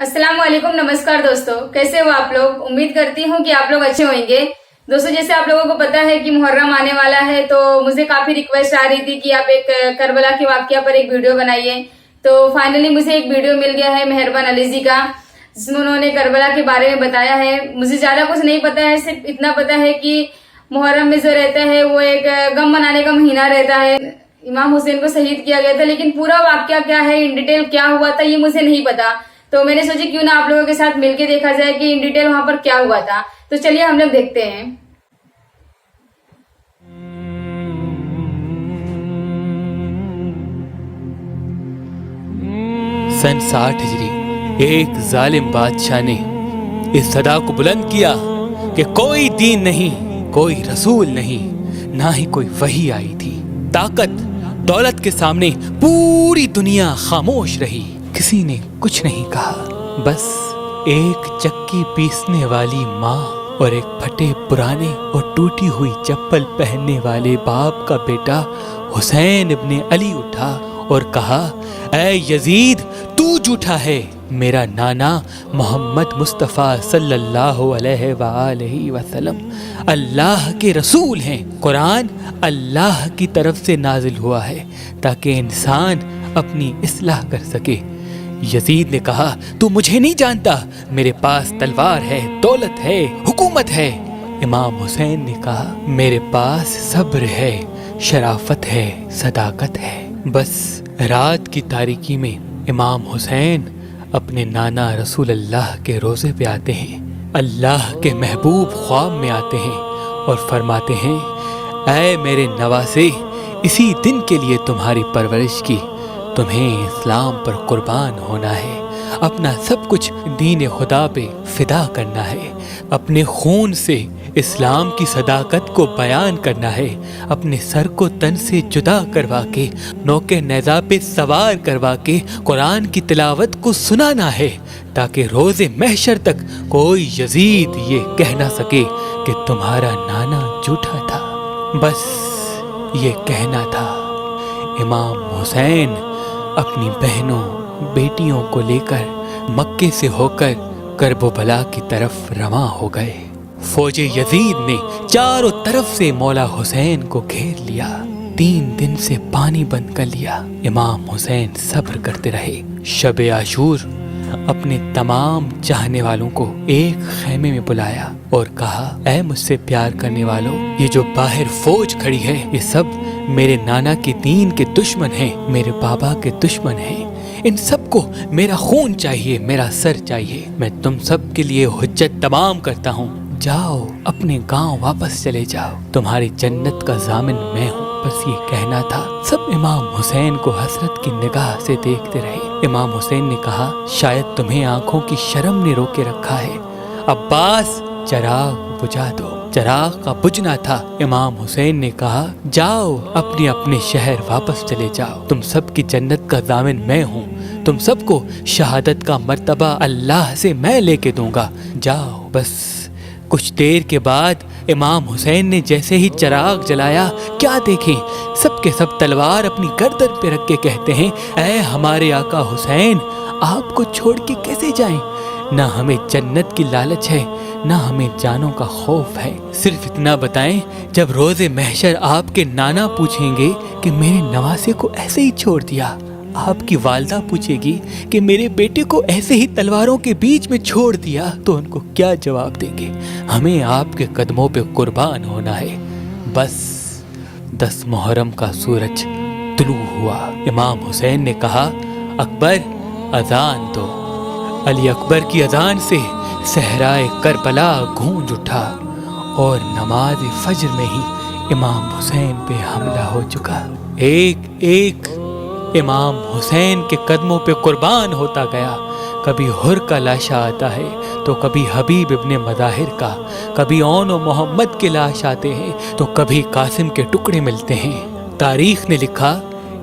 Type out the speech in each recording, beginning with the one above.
अस्सलाम वालेकुम, नमस्कार दोस्तों, कैसे हो आप लोग। उम्मीद करती हूँ कि आप लोग अच्छे होंगे। दोस्तों, जैसे आप लोगों को पता है कि मुहर्रम आने वाला है, तो मुझे काफी रिक्वेस्ट आ रही थी कि आप एक करबला के वाकया पर एक वीडियो बनाइए। तो फाइनली मुझे एक वीडियो मिल गया है मेहरबान अली जी का, जिसमें उन्होंने करबला के बारे में बताया है। मुझे ज्यादा कुछ नहीं पता है, सिर्फ इतना पता है कि मुहर्रम में जो रहता है वो एक गम मनाने का महीना रहता है। इमाम हुसैन को शहीद किया गया था, लेकिन पूरा वाकया क्या है, इन डिटेल क्या हुआ था, ये मुझे नहीं पता। तो मैंने सोची क्यों ना आप लोगों के साथ मिलके देखा जाए कि इन डिटेल वहां पर क्या हुआ था। तो चलिए हम लोग देखते हैं। सन 60 हिजरी एक जालिम बादशाह ने इस सदा को बुलंद किया कि कोई दीन नहीं, कोई रसूल नहीं, ना ही कोई वही आई थी। ताकत दौलत के सामने पूरी दुनिया खामोश रही, किसी ने कुछ नहीं कहा। बस एक चक्की पीसने वाली माँ और एक फटे पुराने और टूटी हुई चप्पल पहनने वाले बाप का बेटा हुसैन इब्ने अली उठा और कहा, ऐ यजीद, तू झूठा है। मेरा नाना मोहम्मद मुस्तफ़ा सल्लल्लाहु अलैहि वसल्लम अल्लाह के रसूल हैं। कुरान अल्लाह की तरफ से नाजिल हुआ है ताकि इंसान अपनी इस्लाह कर सके। यजीद ने कहा, तू मुझे नहीं जानता, मेरे पास तलवार है, दौलत है, हुकूमत है। इमाम हुसैन ने कहा, मेरे पास सब्र है, शराफत है, सदाकत है। बस रात की तारीकी में इमाम हुसैन अपने नाना रसूल अल्लाह के रोज़े पे आते हैं। अल्लाह के महबूब ख्वाब में आते हैं और फरमाते हैं, ऐ मेरे नवासे, इसी दिन के लिए तुम्हारी परवरिश की, तुम्हें इस्लाम पर कुर्बान होना है, अपना सब कुछ दीन खुदा पे फिदा करना है, अपने खून से इस्लाम की सदाकत को बयान करना है, अपने सर को तन से जुदा करवा के नौके नेज़ा पे सवार करवा के कुरान की तिलावत को सुनाना है, ताकि रोज़े महशर तक कोई यजीद ये कह ना सके कि तुम्हारा नाना झूठा था। बस ये कहना था। इमाम हुसैन अपनी बहनों बेटियों को लेकर मक्के से होकर करबला की तरफ रवां हो गए। फौजे यजीद ने चारों तरफ से मौला हुसैन को घेर लिया। 3 दिन से पानी बंद कर लिया। इमाम हुसैन सब्र करते रहे। शब आशूर अपने तमाम चाहने वालों को एक खेमे में बुलाया और कहा, ऐ मुझसे प्यार करने वालों, ये जो बाहर फौज खड़ी है, ये सब मेरे नाना के दीन के दुश्मन हैं, मेरे बाबा के दुश्मन हैं। इन सबको मेरा खून चाहिए, मेरा सर चाहिए। मैं तुम सब के लिए हुज्जत तमाम करता हूँ। जाओ, अपने गांव वापस चले जाओ, तुम्हारी जन्नत का जामिन मैं हूँ। बस ये कहना था। सब इमाम हुसैन को हसरत की निगाह से देखते रहे। इमाम हुसैन ने कहा, शायद तुम्हें आंखों की शर्म ने रोके रखा है। अब्बास, चराग बुझा दो। चराग का बुझना था। इमाम हुसैन ने कहा, जाओ, अपने अपने शहर वापस चले जाओ, तुम सब की जन्नत का जामिन मैं हूँ। तुम सबको शहादत का मर्तबा अल्लाह से मैं लेके दूंगा। जाओ। बस कुछ देर के बाद इमाम हुसैन ने जैसे ही चिराग जलाया, क्या देखें, सबके सब तलवार अपनी गर्दन पे रख के कहते हैं, ऐ हमारे आका हुसैन, आपको छोड़ के कैसे जाएं? ना हमें जन्नत की लालच है, ना हमें जानों का खौफ है। सिर्फ इतना बताएं, जब रोज़े महशर आपके नाना पूछेंगे कि मेरे नवासे को ऐसे ही छोड़ दिया, आपकी वालदा पूछेगी कि मेरे बेटे को ऐसे ही तलवारों के बीच में छोड़ दिया, तो उनको क्या जवाब देंगे? हमें आपके कदमों पे कुर्बान होना है। बस 10 मुहर्रम का सूरज तुलू हुआ। इमाम हुसैन ने कहा, अकबर, अजान दो। अली अकबर की अजान से सहराए करबला गूंज उठा और नमाज फजर में ही इमाम हुसैन पे हमला हो चुका। एक एक इमाम हुसैन के कदमों पे कुर्बान होता गया। कभी हुर का लाशा आता है, तो कभी हबीब इब्ने मज़ाहिर का, कभी ओन और मोहम्मद के लाश आते हैं, तो कभी कासिम के टुकड़े मिलते हैं। तारीख ने लिखा,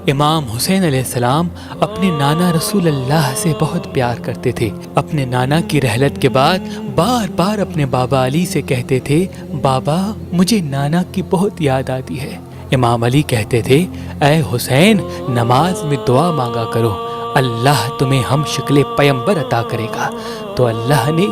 इमाम हुसैन अलैहिस्सलाम अपने नाना रसूल अल्लाह से बहुत प्यार करते थे। अपने नाना की रहलत के बाद बार बार अपने बाबा अली से कहते थे, बाबा, मुझे नाना की बहुत याद आती है। इमाम अली कहते थे, ऐ हुसैन, नमाज में दुआ मांगा करो, अल्लाह तुम्हें हम शक्ल पैगंबर अता करेगा। तो अल्लाह ने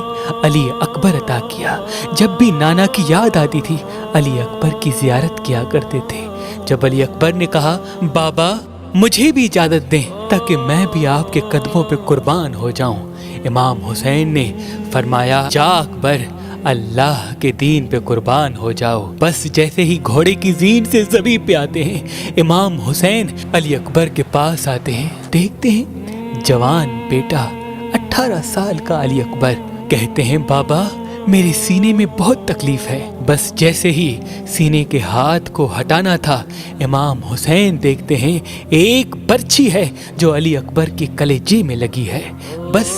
अली अकबर अता किया। जब भी नाना की याद आती थी अली अकबर की जियारत किया करते थे। जब अली अकबर ने कहा बाबा मुझे भी इजाज़त दें ताकि मैं भी आपके कदमों पे कुर्बान हो जाऊं, इमाम हुसैन ने फरमाया जा अकबर, अल्लाह के दीन पे कुर्बान हो जाओ। बस जैसे ही घोड़े की जीन से ज़मीन पे आते हैं इमाम हुसैन अली अकबर के पास आते हैं। देखते हैं जवान बेटा 18 साल का अली अकबर। कहते हैं बाबा मेरे सीने में बहुत तकलीफ है। बस जैसे ही सीने के हाथ को हटाना था इमाम हुसैन देखते हैं एक बर्छी है जो अली अकबर के कलेजे में लगी है। बस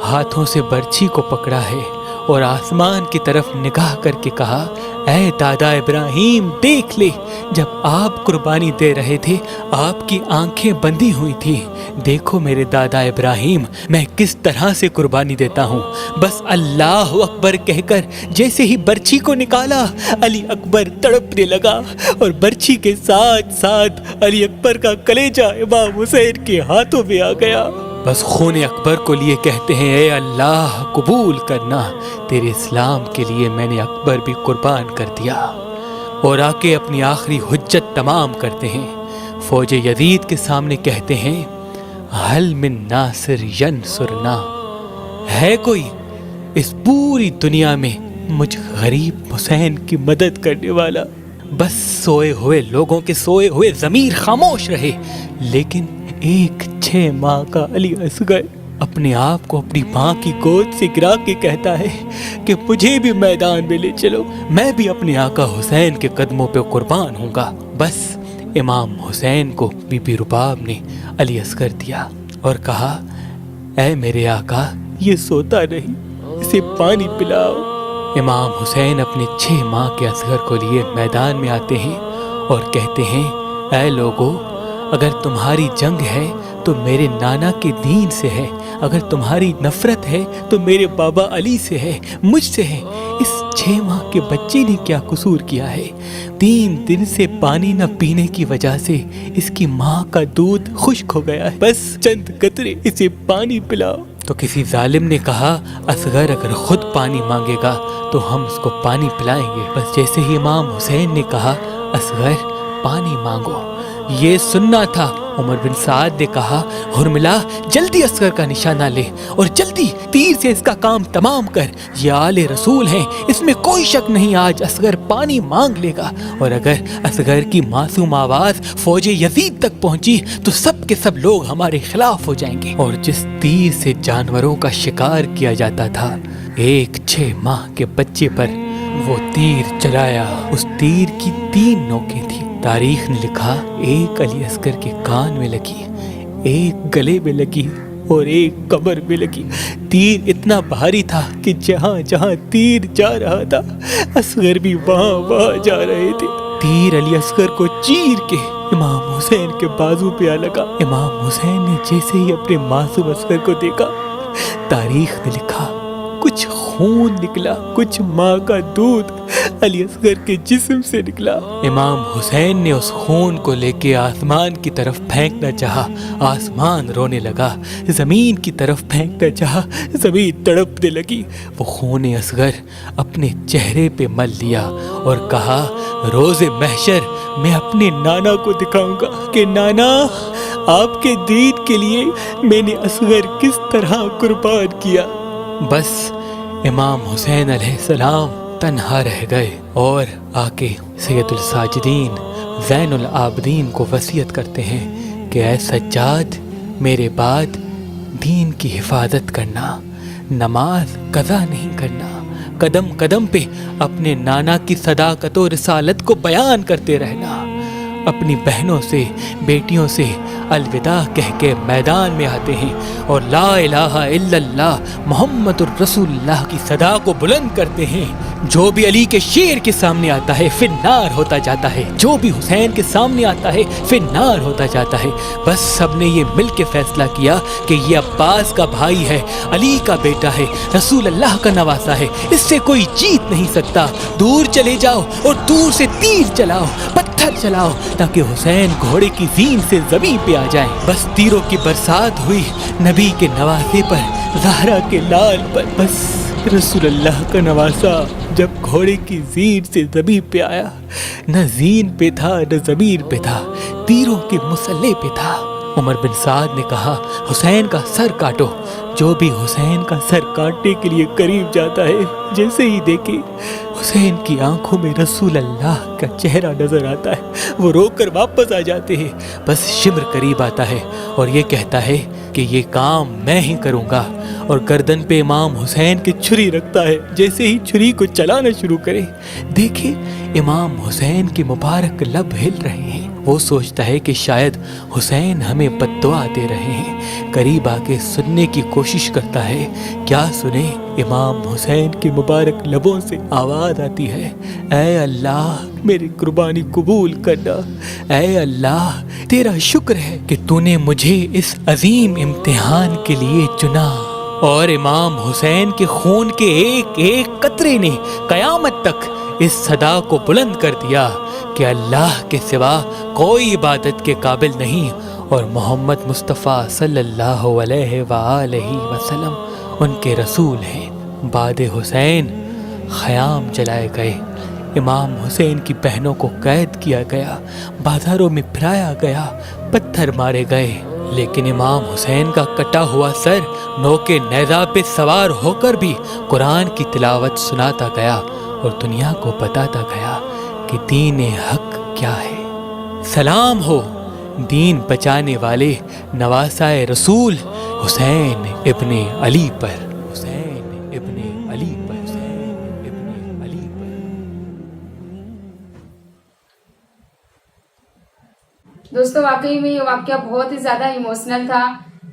हाथों से बर्छी को पकड़ा है और आसमान की तरफ निगाह करके कहा ऐ दादा इब्राहिम देख ले, जब आप कुर्बानी दे रहे थे आपकी आंखें बंधी हुई थी। देखो मेरे दादा इब्राहिम मैं किस तरह से कुर्बानी देता हूँ। बस अल्लाह अकबर कहकर जैसे ही बर्छी को निकाला अली अकबर तड़पने लगा और बर्छी के साथ साथ अली अकबर का कलेजा इमाम हुसैन के हाथों में आ गया। बस खून अकबर को लिए कहते हैं ए अल्लाह कबूल करना, तेरे इस्लाम के लिए मैंने अकबर भी कुर्बान कर दिया। और आके अपनी आखिरी हुज्जत तमाम करते हैं। फौज यजीद के सामने कहते हैं हल मिन नासिर यनसुरना, है कोई इस पूरी दुनिया में मुझ गरीब हुसैन की मदद करने वाला। बस सोए हुए लोगों के सोए हुए ज़मीर खामोश रहे। लेकिन एक 6 माह का अली असगर अपने आप को अपनी माँ की गोद से गिरा के कहता है कि मुझे भी मैदान में ले चलो, मैं भी अपने आका हुसैन के कदमों पे कुर्बान हूँगा। बस इमाम हुसैन को बीबी रुबाब ने अली असगर दिया और कहा ऐ मेरे आका ये सोता नहीं, इसे पानी पिलाओ। इमाम हुसैन अपने 6 माह के असगर को लिए मैदान में आते हैं और कहते हैं ऐ लोगो, अगर तुम्हारी जंग है तो मेरे नाना के दीन से है, अगर तुम्हारी नफरत है तो मेरे बाबा अली से है, मुझसे है। इस 6 माह के बच्चे ने क्या कसूर किया है? 3 दिन से पानी न पीने की वजह से इसकी माँ का दूध खुश्क हो गया है, बस चंद कतरे इसे पानी पिलाओ। तो किसी जालिम ने कहा असगर अगर खुद पानी मांगेगा तो हम उसको पानी पिलाएंगे। बस जैसे ही इमाम हुसैन ने कहा असगर पानी मांगो, ये सुनना था। उमर बिन साद ने कहा हुरमिला जल्दी असगर का निशाना ले और जल्दी तीर से इसका काम तमाम कर, ये आले रसूल हैं, इसमें कोई शक नहीं आज असगर पानी मांग लेगा। और अगर असगर की मासूम आवाज फौजे यजीद तक पहुंची तो सब के सब लोग हमारे खिलाफ हो जाएंगे। और जिस तीर से जानवरों का शिकार किया जाता था एक 6 माह के बच्चे पर वो तीर चलाया। उस तीर की 3 नोकें थी। तारीख ने लिखा एक अली असगर के कान में लगी, एक गले में लगी और एक कमर में लगी। तीर इतना भारी था कि जहाँ जहाँ तीर जा रहा था असगर भी वहाँ वहाँ जा रहे थे। तीर अली असगर को चीर के इमाम हुसैन के बाजू पे आ लगा। इमाम हुसैन ने जैसे ही अपने मासूम असगर को देखा तारीख ने लिखा कुछ खून निकला, कुछ माँ का दूध अली असगर के जिस्म से निकला। इमाम हुसैन ने उस खून को लेके आसमान की तरफ फेंकना चाहा, आसमान रोने लगा। जमीन की तरफ फेंकना चाहा, जमीन तड़पने लगी। वो खून असगर अपने चेहरे पे मल लिया और कहा रोज़े महशर मैं अपने नाना को दिखाऊंगा कि नाना आपके दीन के लिए मैंने असगर किस तरह कुर्बान किया। बस इमाम हुसैन अलैहिस्सलाम तन्हा रह गए और आके सैयदुल साजिदीन ज़ैनुल आबिदीन को वसीयत करते हैं कि ऐ सज्जाद मेरे बाद दीन की हिफाजत करना, नमाज कज़ा नहीं करना, कदम कदम पे अपने नाना की सदाकत और रिसालत को बयान करते रहना। अपनी बहनों से बेटियों से अलविदा कह के मैदान में आते हैं और ला इलाहा इल्लल्लाह मुहम्मदुर रसूलुल्लाह की सदा को बुलंद करते हैं। जो भी अली के शेर के सामने आता है फिर नार होता जाता है, जो भी हुसैन के सामने आता है फिर नार होता जाता है। बस सबने ये मिल के फैसला किया कि ये अब्बास का भाई है, अली का बेटा है, रसूल अल्लाह का नवासा है, इससे कोई जीत नहीं सकता। दूर चले जाओ और दूर से तीर चलाओ, पत्थर चलाओ ताकि हुसैन घोड़े की जीन से जमीन पे आ जाए। बस तीरों की बरसात हुई नबी के नवासे पर, ज़हरा के लाल पर। बस रसूलुल्लाह का नवासा जब घोड़े की जीन से जमीन पे आया, न जीन पे था न जमीन पे था, तीरों के मुसल्ले पे था। उमर बिन साद ने कहा, हुसैन का सर काटो। जो भी हुसैन का सर काटने के लिए करीब जाता है, जैसे ही देखे हुसैन की आंखों में रसूल अल्लाह का चेहरा नजर आता है, वो रोकर वापस आ जाते हैं। बस शिम्र करीब आता है और ये कहता है कि ये काम मैं ही करूँगा, और गर्दन पे इमाम हुसैन की छुरी रखता है। जैसे ही छुरी को चलाना शुरू करे, देखे इमाम हुसैन के मुबारक लब हिल रहे हैं। वो सोचता है कि शायद हुसैन हमें बद्दुआ दे रहे हैं। करीब आके सुनने की कोशिश करता है, क्या सुने? इमाम हुसैन के मुबारक लबों से आवाज़ आती है, ऐ अल्लाह मेरी कुर्बानी कबूल करना। ऐ अल्लाह तेरा शुक्र है कि तूने मुझे इस अजीम इम्तिहान के लिए चुना। और इमाम हुसैन के खून के एक एक कतरे ने कयामत तक इस सदा को बुलंद कर दिया कि अल्लाह के सिवा कोई इबादत के काबिल नहीं, और मोहम्मद मुस्तफ़ा सल्लल्लाहु अलैहि वसल्लम उनके रसूल हैं। बाद हुसैन ख़याम जलाए गए, इमाम हुसैन की बहनों को कैद किया गया, बाजारों में फिराया गया, पत्थर मारे गए। लेकिन इमाम हुसैन का कटा हुआ सर नोके नेज़ा पे सवार होकर भी कुरान की तिलावत सुनाता गया और दुनिया को बताता गया कि दीन हक क्या है। सलाम हो दीन बचाने वाले नवासाए रसूल हुसैन इब्ने अली पर, हुसैन इब्ने अली पर, हुसैन इब्ने अली पर। दोस्तों वाकई में ये वाकया बहुत ही ज्यादा इमोशनल था।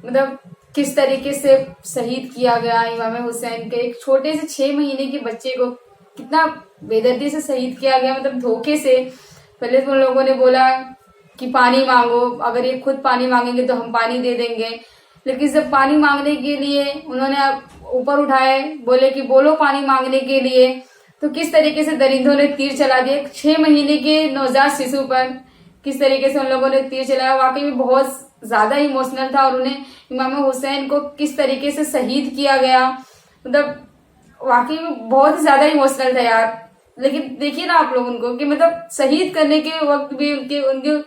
मतलब किस तरीके से शहीद किया गया इमाम हुसैन के, एक छोटे से 6 महीने के बच्चे को कितना बेदर्दी से शहीद किया गया, मतलब धोखे से। पहले तो उन लोगों ने बोला कि पानी मांगो, अगर ये खुद पानी मांगेंगे तो हम पानी दे देंगे। लेकिन जब पानी मांगने के लिए उन्होंने ऊपर उठाए, बोले कि बोलो पानी मांगने के लिए, तो किस तरीके से दरिंदों ने तीर चला दिए 6 महीने के नवजात शिशु पर। किस तरीके से उन लोगों ने तीर चलाया, वाकई में बहुत ज्यादा इमोशनल था। और उन्हें इमाम हुसैन को किस तरीके से शहीद किया गया, मतलब वाकई में बहुत ज्यादा इमोशनल था यार। लेकिन देखिए ना आप लोग उनको कि मतलब शहीद करने के वक्त भी उनके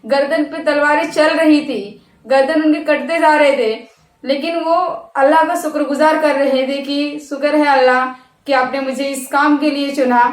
गर्दन पे तलवारें चल रही थी, गर्दन उनके कटते जा रहे थे, लेकिन वो अल्लाह का शुक्रगुजार कर रहे थे कि शुक्र है अल्लाह कि आपने मुझे इस काम के लिए चुना।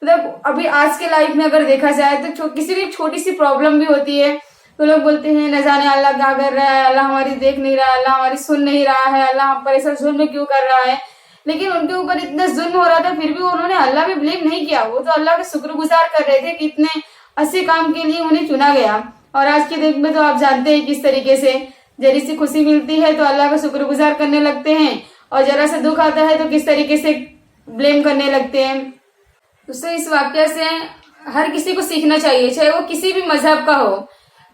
मतलब अभी आज के लाइफ में अगर देखा जाए तो किसी भी छोटी सी प्रॉब्लम भी होती है तो लोग बोलते हैं न जाने अल्लाह क्या कर रहा है, अल्लाह हमारी देख नहीं रहा है, अल्लाह हमारी सुन नहीं रहा है, अल्लाह हम पर ऐसा जुल्म क्यों कर रहा है। लेकिन उनके ऊपर इतना जुल्म हो रहा था फिर भी उन्होंने अल्लाह पे ब्लेम नहीं किया। वो तो अल्लाह का शुक्रगुजार कर रहे थे कि इतने अच्छे काम के लिए उन्हें चुना गया। और आज के दिन में तो आप जानते हैं किस तरीके से जरा सी खुशी मिलती है तो अल्लाह का शुक्रगुजार करने लगते हैं, और जरा सा दुख आता है तो किस तरीके से ब्लेम करने लगते हैं। दोस्तों इस वाक्य से हर किसी को सीखना चाहिए, चाहे वो किसी भी मजहब का हो,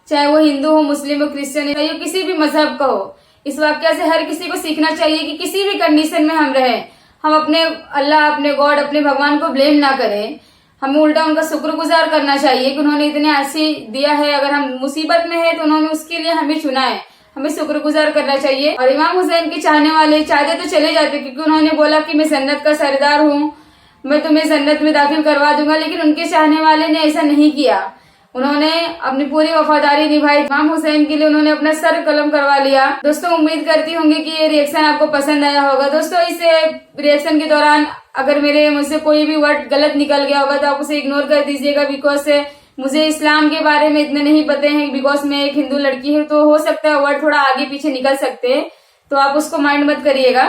चाहे वो हिंदू हो, मुस्लिम हो, क्रिश्चियन हो, या किसी भी मजहब का हो। इस वाक्य से हर किसी को सीखना चाहिए कि किसी भी कंडीशन में हम रहे, हम अपने अल्लाह, अपने गॉड, अपने भगवान को ब्लेम ना करें। हमें उल्टा उनका शुक्रगुजार करना चाहिए कि उन्होंने इतने ऐसे दिया है। अगर हम मुसीबत में है तो उन्होंने उसके लिए हमें चुना है, हमें शुक्रगुजार करना चाहिए। और इमाम हुसैन के चाहने वाले चाहते तो चले जाते, क्योंकि उन्होंने बोला कि मैं जन्नत का सरदार हूँ, मैं तुम्हें जन्नत में दाखिल करवा दूंगा। लेकिन उनके चाहने वाले ने ऐसा नहीं किया, उन्होंने अपनी पूरी वफादारी निभाई। इमाम हुसैन के लिए उन्होंने अपना सर कलम करवा लिया। दोस्तों उम्मीद करती होंगी कि ये रिएक्शन आपको पसंद आया होगा। दोस्तों इस रिएक्शन के दौरान अगर मुझसे कोई भी वर्ड गलत निकल गया होगा तो आप उसे इग्नोर कर दीजिएगा, बिकॉज मुझे इस्लाम के बारे में इतने नहीं पते हैं, बिकॉज मैं एक हिंदू लड़की हूँ, तो हो सकता है वर्ड थोड़ा आगे पीछे निकल सकते हैं, तो आप उसको माइंड मत करिएगा।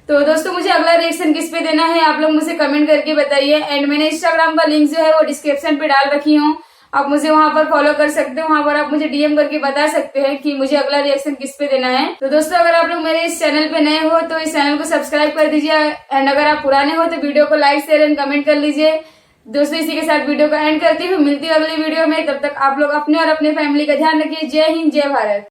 तो दोस्तों मुझे अगला रिएक्शन किस पे देना है आप लोग मुझे कमेंट करके बताइए। एंड मैंने इंस्टाग्राम का लिंक जो है वो डिस्क्रिप्शन पे डाल रखी हूँ, आप मुझे वहां पर फॉलो कर सकते हो, वहां पर आप मुझे डीएम करके बता सकते हैं कि मुझे अगला रिएक्शन किस पे देना है। तो दोस्तों अगर आप लोग मेरे इस चैनल पे नए हो तो इस चैनल को सब्सक्राइब कर दीजिए, एंड अगर आप पुराने हो तो वीडियो को लाइक शेयर एंड कमेंट कर लीजिए। दोस्तों इसी के साथ वीडियो को एंड करती हूँ, मिलती है अगली वीडियो में। तब तक आप लोग अपने और अपने फैमिली का ध्यान रखिए। जय हिंद, जय भारत।